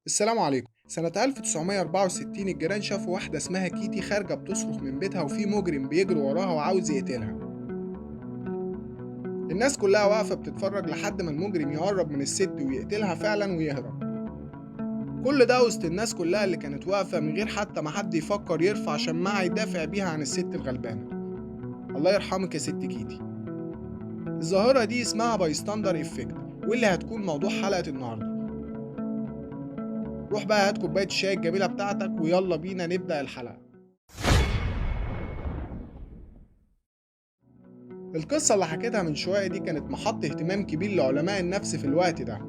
السلام عليكم. سنة 1964 الجيران شافوا واحدة اسمها كيتي خارجة بتصرخ من بيتها وفي مجرم بيجري وراها وعاوز يقتلها. الناس كلها واقفة بتتفرج لحد ما المجرم يقرب من الست ويقتلها فعلا ويهرب. كل ده وسط الناس كلها اللي كانت واقفة من غير حتى ما حد يفكر يرفع شماعة يدافع بيها عن الست الغلبانة. الله يرحمك يا ست كيتي. الظاهرة دي اسمها بايستاندر افكت، واللي هتكون موضوع حلقة النهاردة. روح بقى هات كوباية الشاي الجميلة بتاعتك ويلا بينا نبدأ الحلقة. القصة اللي حكيتها من شوية دي كانت محط اهتمام كبير لعلماء النفس في الوقت ده.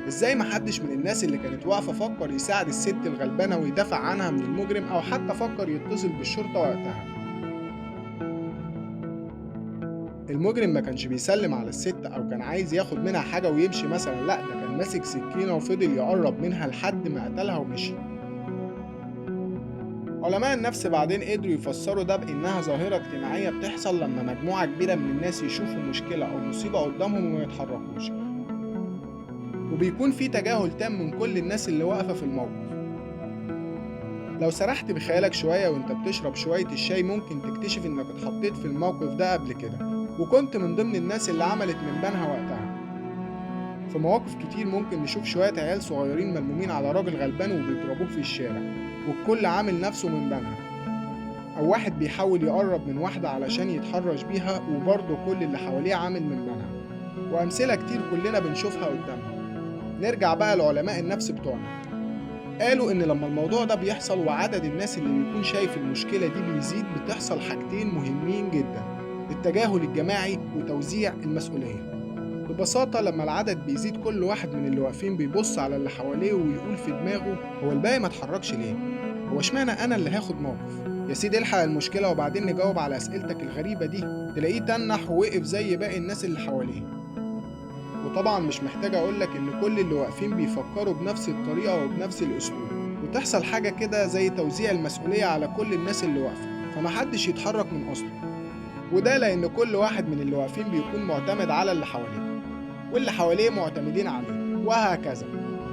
ازاي محدش من الناس اللي كانت واقفة فكر يساعد الست الغلبانة ويدافع عنها من المجرم أو حتى فكر يتصل بالشرطة وقتها. المجرم ما كانش بيسلم على الست أو كان عايز ياخد منها حاجة ويمشي مثلا، لأ ده كان ماسك سكينة وفضل يقرب منها لحد ما قتلها ومشي. علماء النفس بعدين قدروا يفسروا ده بإنها ظاهرة اجتماعية بتحصل لما مجموعة كبيرة من الناس يشوفوا مشكلة أو مصيبة قدامهم وما يتحركوش، وبيكون في تجاهل تام من كل الناس اللي واقفة في الموقف. لو سرحت بخيالك شوية وانت بتشرب شوية الشاي ممكن تكتشف انك اتحطيت في الموقف ده قبل كده وكنت من ضمن الناس اللي عملت من بينها وقتها. في مواقف كتير ممكن نشوف شوية عيال صغيرين ملمومين على راجل غلبان وبيضربوه في الشارع والكل عامل نفسه من بينها، أو واحد بيحاول يقرب من واحدة علشان يتحرش بيها وبرضه كل اللي حواليه عامل من بينها، وأمثلة كتير كلنا بنشوفها قدامنا. نرجع بقى لعلماء النفس بتوعنا. قالوا إن لما الموضوع ده بيحصل وعدد الناس اللي بيكون شايف المشكلة دي بيزيد بتحصل حاجتين مهمين جدا: التجاهل الجماعي وتوزيع المسؤولية. ببساطة لما العدد بيزيد كل واحد من اللي واقفين بيبص على اللي حواليه ويقول في دماغه هو الباقي ما اتحركش ليه؟ هو اشمعنى أنا اللي هاخد موقف؟ يا سيدي الحق المشكلة وبعدين نجاوب على أسئلتك الغريبة دي، تلاقيه تنح ووقف زي باقي الناس اللي حواليه. وطبعا مش محتاج أقولك إن كل اللي واقفين بيفكروا بنفس الطريقة وبنفس الأسلوب، وتحصل حاجة كده زي توزيع المسؤولية على كل الناس اللي واقفة فمحدش يتحرك من أصله. وده لأن كل واحد من اللي واقفين بيكون معتمد على اللي حواليه واللي حواليه معتمدين عليه وهكذا.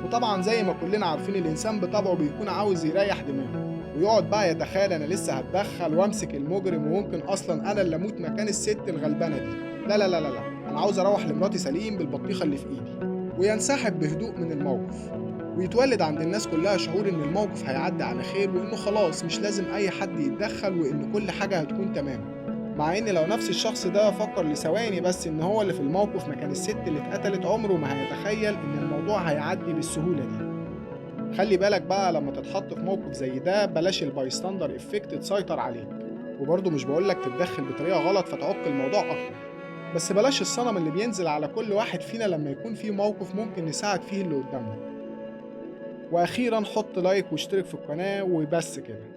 وطبعا زي ما كلنا عارفين الإنسان بطبعه بيكون عاوز يريح دماغه ويقعد بقى يتخيل أنا لسه هتدخل وأمسك المجرم وممكن أصلا أنا اللي أموت مكان الست الغلبانة دي. لا لا لا لا لا، أنا عاوز أروح لمراتي سليم بالبطيخة اللي في إيدي. وينسحب بهدوء من الموقف، ويتولد عند الناس كلها شعور إن الموقف هيعدي على خير وإنه خلاص مش لازم أي حد يتدخل وإن كل حاجة هتكون تمام. مع ان لو نفس الشخص ده فكر لثواني بس ان هو اللي في الموقف مكان الست اللي اتقتلت عمره ما هيتخيل ان الموضوع هيعدي بالسهولة دي. خلي بالك بقى لما تتحط في موقف زي ده بلاش البايستاندر افكت تسيطر عليك، وبرضه مش بقولك تتدخل بطريقة غلط فتعق الموضوع اكتر، بس بلاش الصنم اللي بينزل على كل واحد فينا لما يكون في موقف ممكن نساعد فيه اللي قدامنا. واخيرا حط لايك واشترك في القناة وبس كده.